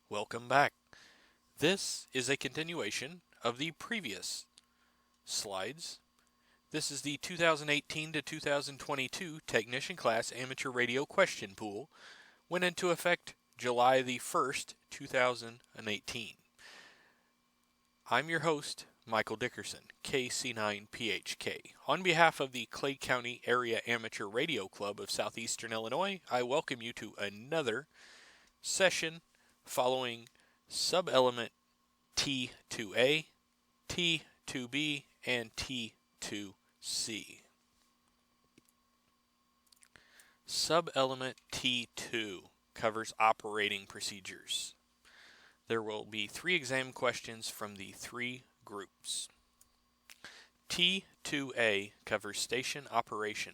Welcome back. This is a continuation of the previous slides. This is the 2018 to 2022 Technician Class Amateur Radio Question Pool. Went into effect July the 1st, 2018. I'm your host, Michael Dickerson, KC9PHK. On behalf of the Clay County Area Amateur Radio Club of Southeastern Illinois, I welcome you to another session following Subelement T2A, T2B, and T2C. Subelement T2 covers operating procedures. There will be 3 exam questions from the 3 groups. T2A covers station operation,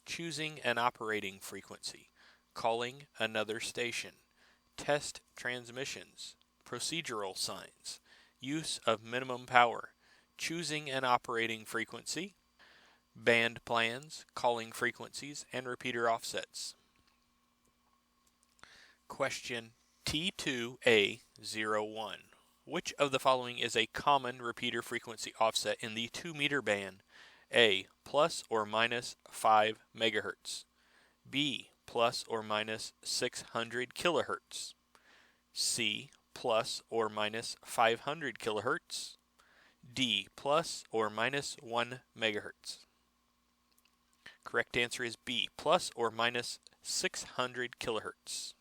choosing an operating frequency, calling another station, test transmissions, procedural signs, use of minimum power, choosing an operating frequency, band plans, calling frequencies, and repeater offsets. Question T2A01. Which of the following is a common repeater frequency offset in the 2 meter band? A, plus or minus 5 megahertz. B, plus or minus 600 kilohertz. C, plus or minus 500 kilohertz. D, plus or minus 1 megahertz. Correct answer is B, plus or minus 600 kilohertz.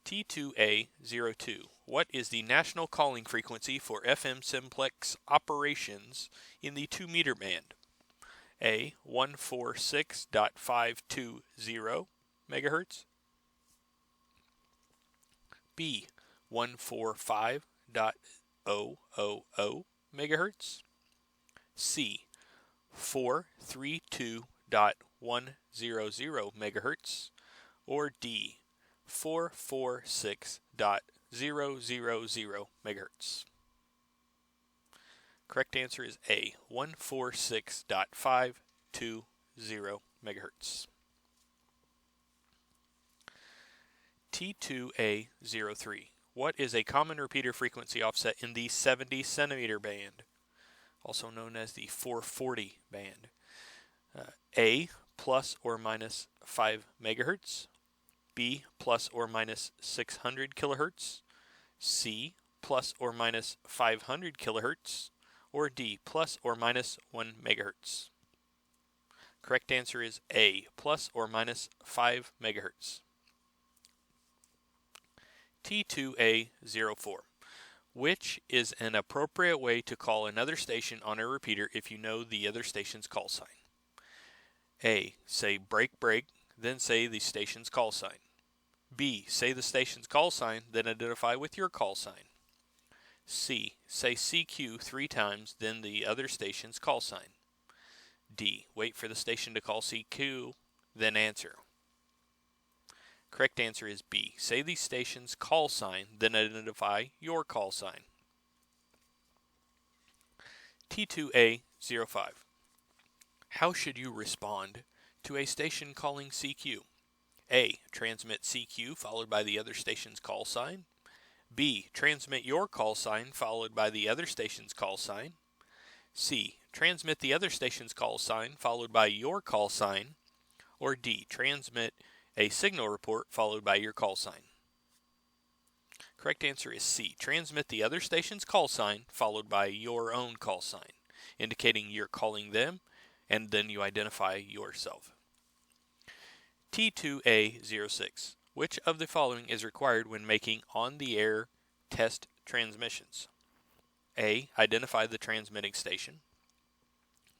T2A02. What is the national calling frequency for FM simplex operations in the 2 meter band? A, 146.520 megahertz. B, 145.000 megahertz. C, 432.100 megahertz. Or D, 446.000 megahertz. Correct answer is A, 146.520 megahertz. T2A03. What is a common repeater frequency offset in the 70 centimeter band, also known as the 440 band? A, plus or minus 5 megahertz. B, plus or minus 600 kilohertz. C, plus or minus 500 kilohertz. Or D, plus or minus 1 megahertz. Correct answer is A, plus or minus 5 megahertz. T2A04. Which is an appropriate way to call another station on a repeater if you know the other station's call sign? A, say break break, then say the station's call sign. B, say the station's call sign, then identify with your call sign. C, say CQ 3 times, then the other station's call sign. D, wait for the station to call CQ, then answer. Correct answer is B, say the station's call sign, then identify your call sign. T2A05. How should you respond to a station calling CQ? A, transmit CQ followed by the other station's call sign. B, transmit your call sign followed by the other station's call sign. C, transmit the other station's call sign followed by your call sign. Or D, transmit a signal report followed by your call sign. Correct answer is C, transmit the other station's call sign followed by your own call sign, indicating you're calling them, and then you identify yourself. T2A06. Which of the following is required when making on-the-air test transmissions? A, identify the transmitting station.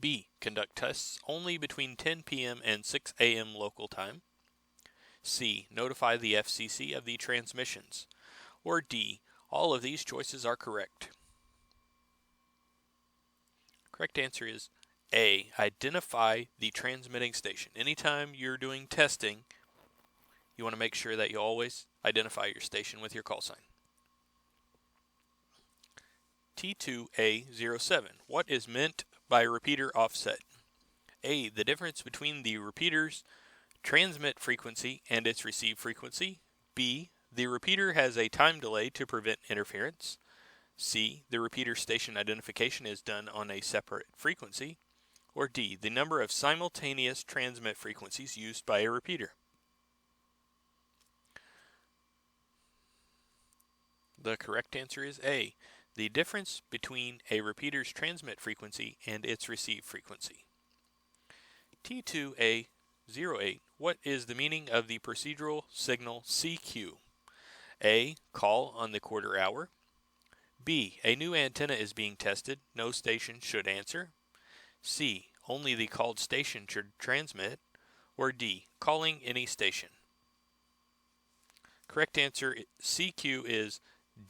B, conduct tests only between 10 p.m. and 6 a.m. local time. C, notify the FCC of the transmissions. Or D, all of these choices are correct. Correct answer is A, identify the transmitting station. Anytime you're doing testing, you want to make sure that you always identify your station with your call sign. T2A07. What is meant by repeater offset? A, the difference between the repeater's transmit frequency and its receive frequency. B, The repeater has a time delay to prevent interference. C. The repeater station identification is done on a separate frequency. Or D. The number of simultaneous transmit frequencies used by a repeater. The correct answer is A. The difference between a repeater's transmit frequency and its receive frequency. T2A 08. What is the meaning of the procedural signal CQ? A. Call on the quarter hour. B. A new antenna is being tested. No station should answer. C. Only the called station should transmit. Or D. Calling any station. Correct answer CQ is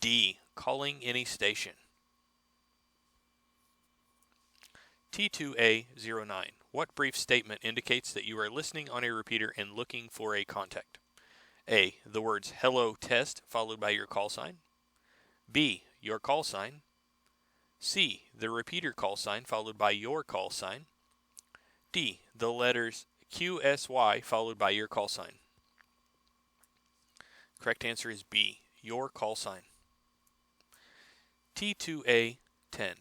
D. Calling any station. T2A 09. What brief statement indicates that you are listening on a repeater and looking for a contact? A. The words hello test followed by your call sign. B. Your call sign. C. The repeater call sign followed by your call sign. D. The letters QSY followed by your call sign. Correct answer is B. Your call sign. T2A 10.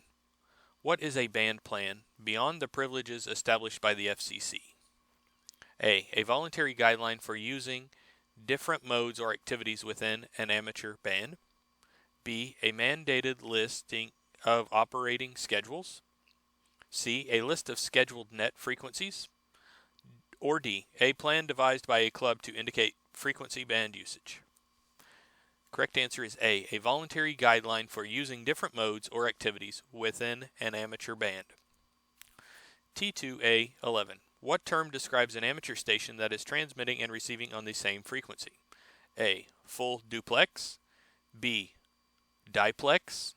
What is a band plan beyond the privileges established by the FCC? A. A voluntary guideline for using different modes or activities within an amateur band. B. A mandated listing of operating schedules. C. A list of scheduled net frequencies. Or D. A plan devised by a club to indicate frequency band usage. Correct answer is A. A voluntary guideline for using different modes or activities within an amateur band. T2A 11. What term describes an amateur station that is transmitting and receiving on the same frequency? A. Full duplex. B. Diplex.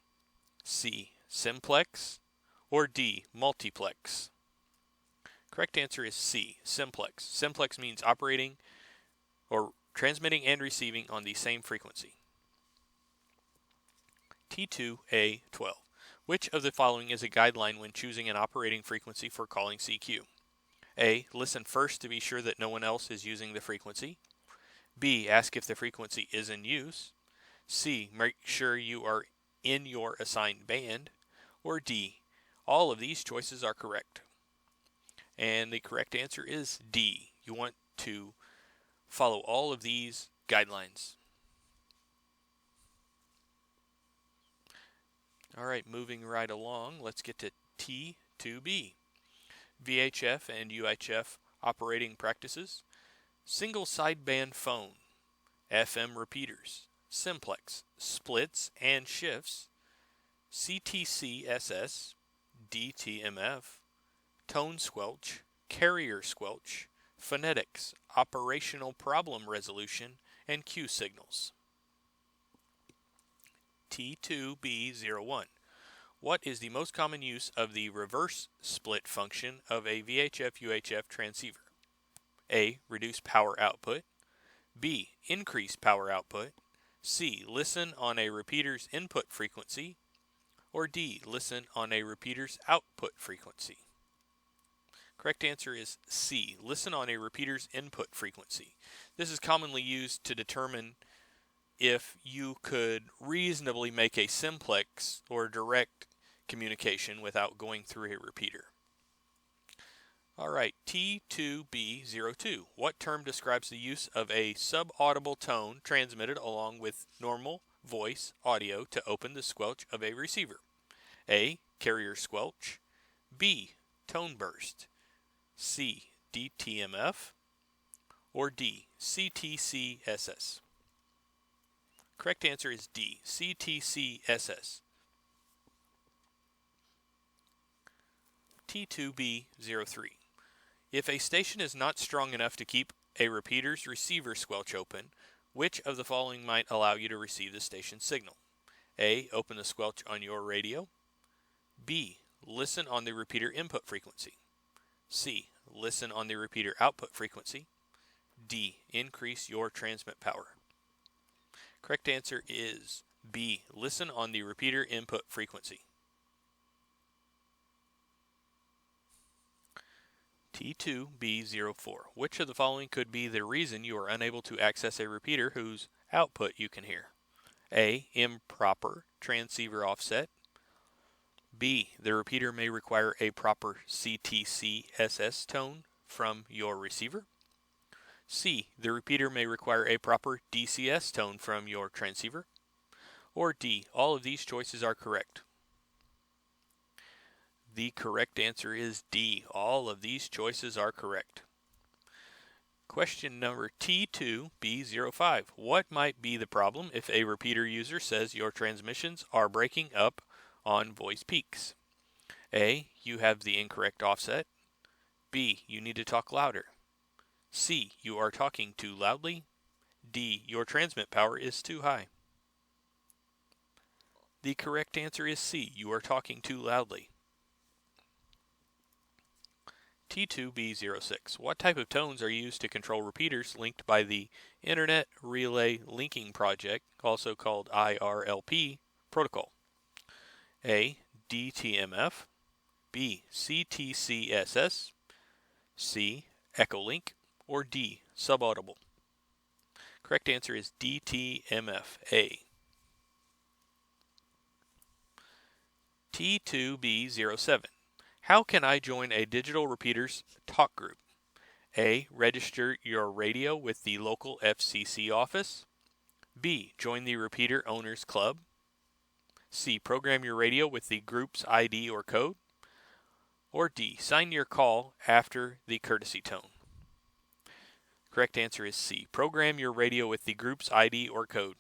C. Simplex. Or D. Multiplex. Correct answer is C. Simplex. Simplex means operating or transmitting and receiving on the same frequency. T2A 12. Which of the following is a guideline when choosing an operating frequency for calling CQ? A. Listen first to be sure that no one else is using the frequency. B. Ask if the frequency is in use. C. Make sure you are in your assigned band. Or D. All of these choices are correct. And the correct answer is D. You want to follow all of these guidelines. Alright, moving right along, let's get to T2B. VHF and UHF operating practices. Single sideband phone. FM repeaters. Simplex. Splits and shifts. CTC SS. DTMF. Tone squelch. Carrier squelch. Phonetics. Operational problem resolution. And Q signals. T2B01. What is the most common use of the reverse split function of a VHF UHF transceiver? A. Reduce power output. B. Increase power output. C. Listen on a repeater's input frequency. Or D. Listen on a repeater's output frequency. Correct answer is C. Listen on a repeater's input frequency. This is commonly used to determine if you could reasonably make a simplex or direct communication without going through a repeater. Alright, T2B02. What term describes the use of a subaudible tone transmitted along with normal voice audio to open the squelch of a receiver? A. Carrier squelch. B. Tone burst. C. DTMF. Or D. CTCSS. Correct answer is D. CTCSS. T2B03. If a station is not strong enough to keep a repeater's receiver squelch open, which of the following might allow you to receive the station's signal? A. Open the squelch on your radio. B. Listen on the repeater input frequency. C. Listen on the repeater output frequency. D. Increase your transmit power. Correct answer is B. Listen on the repeater input frequency. T2B04. Which of the following could be the reason you are unable to access a repeater whose output you can hear? A. Improper transceiver offset. B. The repeater may require a proper CTC/SS tone from your receiver. C. The repeater may require a proper DCS tone from your transceiver. Or D. All of these choices are correct. The correct answer is D. All of these choices are correct. Question number T2B05. What might be the problem if a repeater user says your transmissions are breaking up on voice peaks? A. You have the incorrect offset. B. You need to talk louder. C. You are talking too loudly. D. Your transmit power is too high. The correct answer is C. You are talking too loudly. T2B06. What type of tones are used to control repeaters linked by the Internet Relay Linking Project, also called IRLP, protocol? A. DTMF. B. CTCSS. C. Echolink. Or D. Subaudible. Correct answer is DTMF-A. T2B07. How can I join a digital repeaters talk group? A. Register your radio with the local FCC office. B. Join the repeater owners club. C. Program your radio with the group's ID or code. Or D. Sign your call after the courtesy tone. Correct answer is C. Program your radio with the group's ID or code.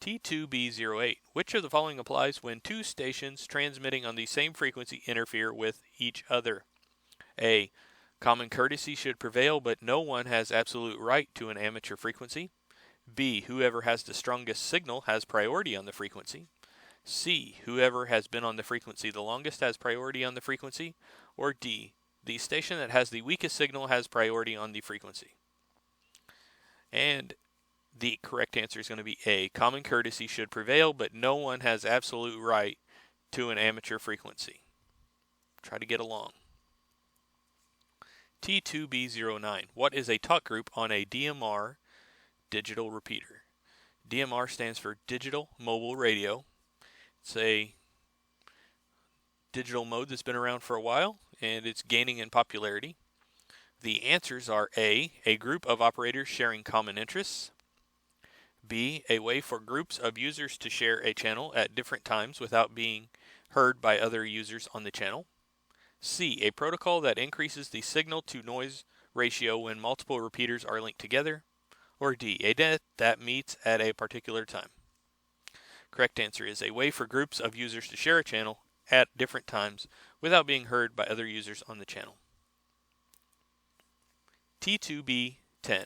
T2B08. Which of the following applies when two stations transmitting on the same frequency interfere with each other? A. Common courtesy should prevail, but no one has absolute right to an amateur frequency. B. Whoever has the strongest signal has priority on the frequency. C. Whoever has been on the frequency the longest has priority on the frequency. Or D. The station that has the weakest signal has priority on the frequency. And the correct answer is going to be A. Common courtesy should prevail, but no one has absolute right to an amateur frequency. Try to get along. T2B09. What is a talk group on a DMR digital repeater? DMR stands for Digital Mobile Radio. It's a digital mode that's been around for a while, and it's gaining in popularity. The answers are A. A group of operators sharing common interests. B. A way for groups of users to share a channel at different times without being heard by other users on the channel. C. A protocol that increases the signal-to-noise ratio when multiple repeaters are linked together. Or D. A net that meets at a particular time. Correct answer is a way for groups of users to share a channel at different times without being heard by other users on the channel. T2B10.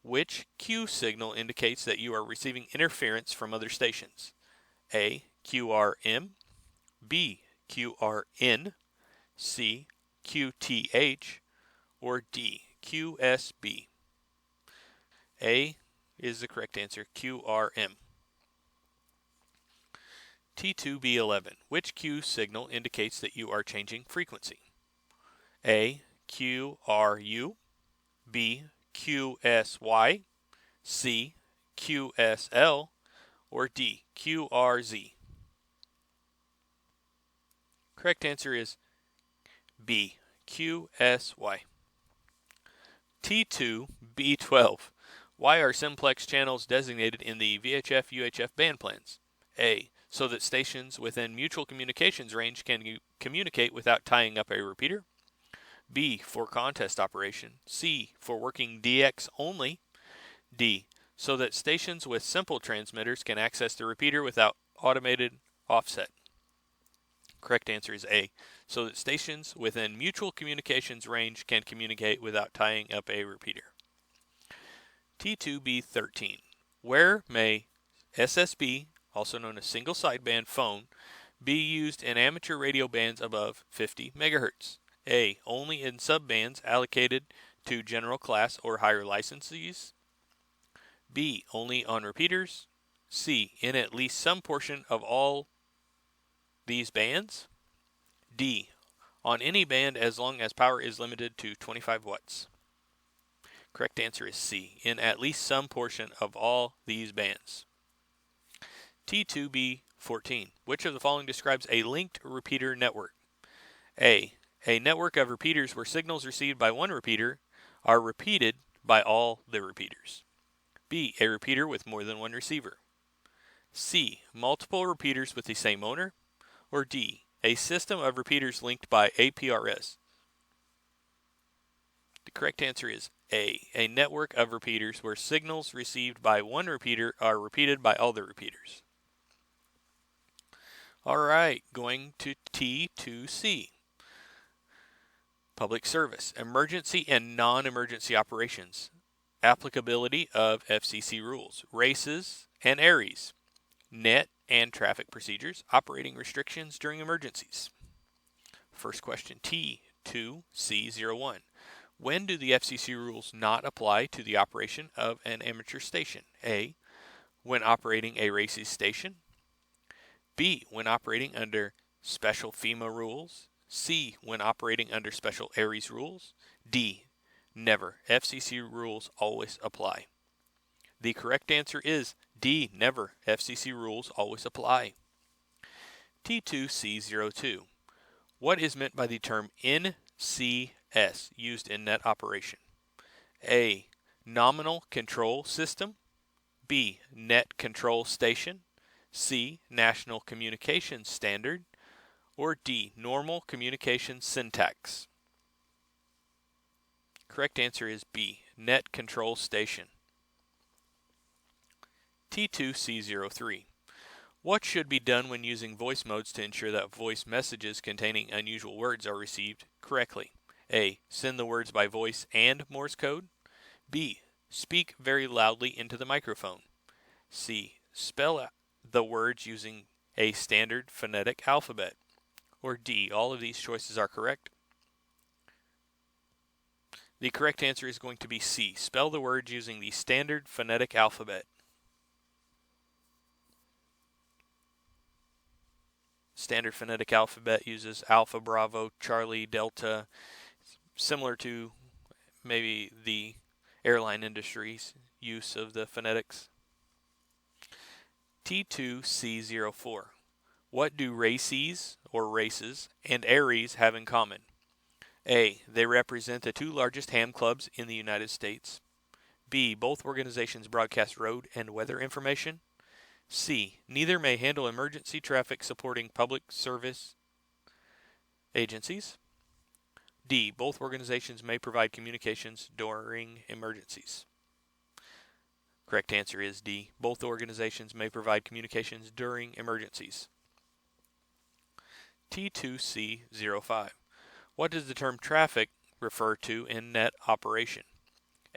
Which Q signal indicates that you are receiving interference from other stations? A. QRM. B. QRN. C. QTH. Or D. QSB. A is the correct answer, QRM. T2B11. Which Q signal indicates that you are changing frequency? A. QRU. B. QSY. C. QSL. Or D. QRZ. Correct answer is B. QSY. T2B12. Why are simplex channels designated in the VHF UHF band plans? A. So that stations within mutual communications range can communicate without tying up a repeater. B. For contest operation. C. For working DX only. D. So that stations with simple transmitters can access the repeater without automated offset. Correct answer is A. So that stations within mutual communications range can communicate without tying up a repeater. T2B13. Where may SSB, also known as single sideband phone, be used in amateur radio bands above 50 MHz? A. Only in subbands allocated to general class or higher licensees. B. Only on repeaters. C. In at least some portion of all these bands. D. On any band as long as power is limited to 25 watts. Correct answer is C, in at least some portion of all these bands. T2B 14. Which of the following describes a linked repeater network? A network of repeaters where signals received by one repeater are repeated by all the repeaters. B, a repeater with more than one receiver. C, multiple repeaters with the same owner. Or D, a system of repeaters linked by APRS. The correct answer is a network of repeaters where signals received by one repeater are repeated by all the repeaters. Alright, going to T2C. Public service, emergency and non-emergency operations, applicability of FCC rules, races and ARIES, net and traffic procedures, operating restrictions during emergencies. First question, T2C01. When do the FCC rules not apply to the operation of an amateur station? A, when operating a races station. B, when operating under special FEMA rules. C, when operating under special ARIES rules. D, never. FCC rules always apply. The correct answer is D, never. FCC rules always apply. T2C02. What is meant by the term NCS used in net operation? A, nominal control system. B, net control station. C, national communications standard. Or D, normal communication syntax. Correct answer is B, net control station. T2C03. What should be done when using voice modes to ensure that voice messages containing unusual words are received correctly? A, send the words by voice and Morse code. B, speak very loudly into the microphone. C, spell the words using a standard phonetic alphabet. Or D, all of these choices are correct. The correct answer is going to be C, spell the words using the standard phonetic alphabet. Standard phonetic alphabet uses Alpha, Bravo, Charlie, Delta, similar to maybe the airline industry's use of the phonetics. T2C04. What do races or races and ARIES have in common? A, they represent the two largest ham clubs in the United States. B, both organizations broadcast road and weather information. C, neither may handle emergency traffic supporting public service agencies. D, both organizations may provide communications during emergencies. Correct answer is D, both organizations may provide communications during emergencies. T2C05. What does the term traffic refer to in net operation?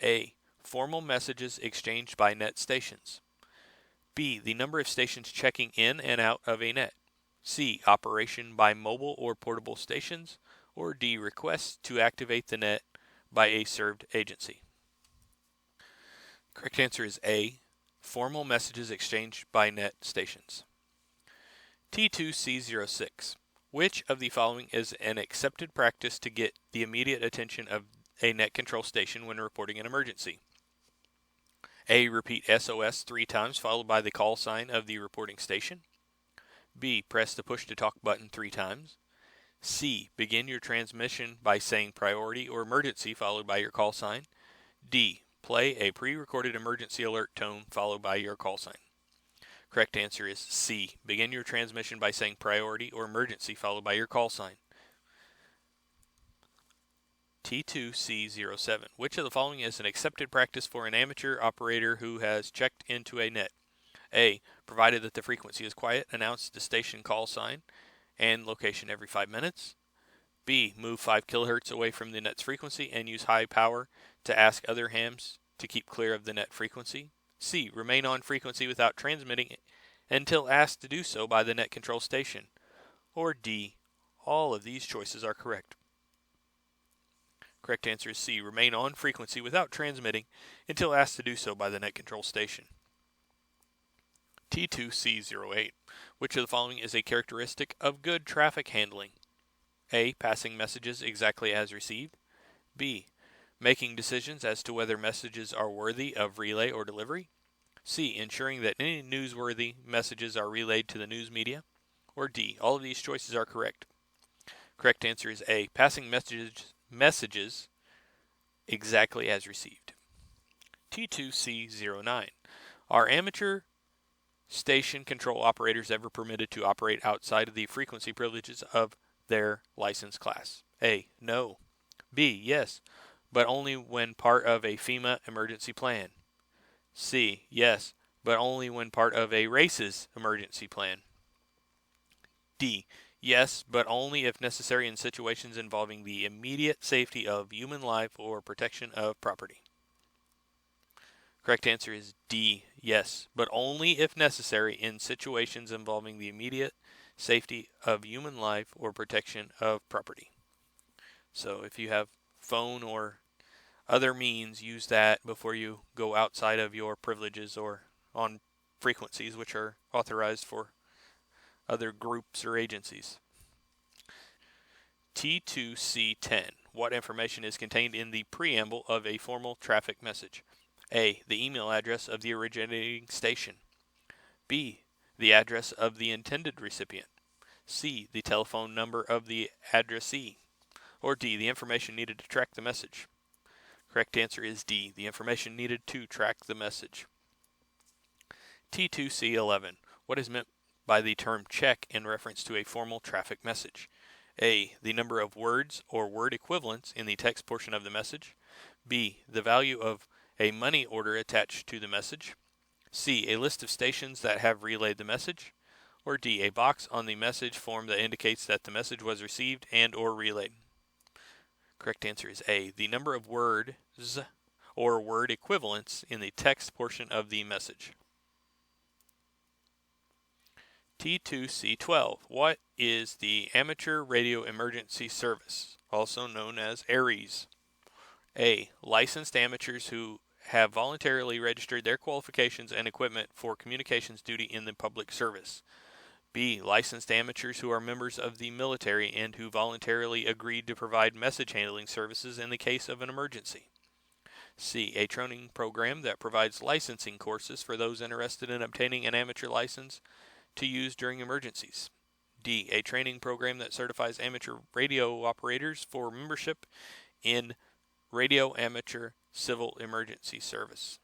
A, formal messages exchanged by net stations. B, the number of stations checking in and out of a net. C, operation by mobile or portable stations. Or D, requests to activate the net by a served agency. Correct answer is A, formal messages exchanged by net stations. T2C06. Which of the following is an accepted practice to get the immediate attention of a net control station when reporting an emergency? A, repeat SOS 3 times followed by the call sign of the reporting station. B, press the push to talk button 3 times. C, begin your transmission by saying priority or emergency followed by your call sign. D, play a pre-recorded emergency alert tone followed by your call sign. Correct answer is C, begin your transmission by saying priority or emergency followed by your call sign. T2C07. Which of the following is an accepted practice for an amateur operator who has checked into a net? A, provided that the frequency is quiet, announce the station call sign and location every 5 minutes. B, move 5 kHz away from the net's frequency and use high power to ask other hams to keep clear of the net frequency. C, remain on frequency without transmitting until asked to do so by the net control station. Or D, all of these choices are correct. Correct answer is C, remain on frequency without transmitting until asked to do so by the net control station. T2C08. Which of the following is a characteristic of good traffic handling? A, passing messages exactly as received. B, Making decisions as to whether messages are worthy of relay or delivery. C. Ensuring that any newsworthy messages are relayed to the news media. Or D. All of these choices are correct. Correct answer is A. Passing messages exactly as received. T2C09. Are amateur station control operators ever permitted to operate outside of the frequency privileges of their license class? A. No. B. Yes, but only when part of a FEMA emergency plan. C. Yes, but only when part of a race's emergency plan. D. Yes, but only if necessary in situations involving the immediate safety of human life or protection of property. Correct answer is D. Yes, but only if necessary in situations involving the immediate safety of human life or protection of property. So if you have phone or other means, use that before you go outside of your privileges or on frequencies which are authorized for other groups or agencies. T2C10. What information is contained in the preamble of a formal traffic message? A. The email address of the originating station. B. The address of the intended recipient. C. The telephone number of the addressee. Or D. The information needed to track the message. Correct answer is D. The information needed to track the message. T2C11. What is meant by the term check in reference to a formal traffic message? A. The number of words or word equivalents in the text portion of the message. B. The value of a money order attached to the message. C. A list of stations that have relayed the message. Or D. A box on the message form that indicates that the message was received and or relayed. Correct answer is A. The number of words or word equivalents in the text portion of the message. T2C12. What is the Amateur Radio Emergency Service, also known as ARES? A. Licensed amateurs who have voluntarily registered their qualifications and equipment for communications duty in the public service. B. Licensed amateurs who are members of the military and who voluntarily agreed to provide message handling services in the case of an emergency. C. A training program that provides licensing courses for those interested in obtaining an amateur license to use during emergencies. D. A training program that certifies amateur radio operators for membership in Radio Amateur Civil Emergency Service.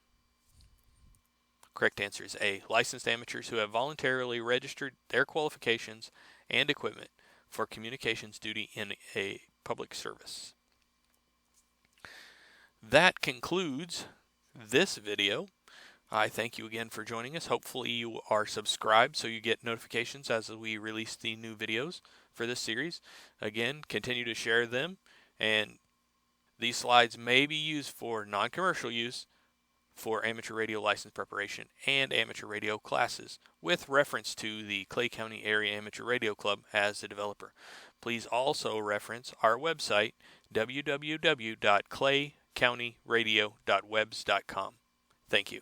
Correct answer is A. Licensed amateurs who have voluntarily registered their qualifications and equipment for communications duty in a public service. That concludes this video. I thank you again for joining us. Hopefully you are subscribed so you get notifications as we release the new videos for this series. Again, continue to share them, and these slides may be used for non-commercial use for amateur radio license preparation and amateur radio classes with reference to the Clay County Area Amateur Radio Club as the developer. Please also reference our website, www.claycountyradio.webs.com. Thank you.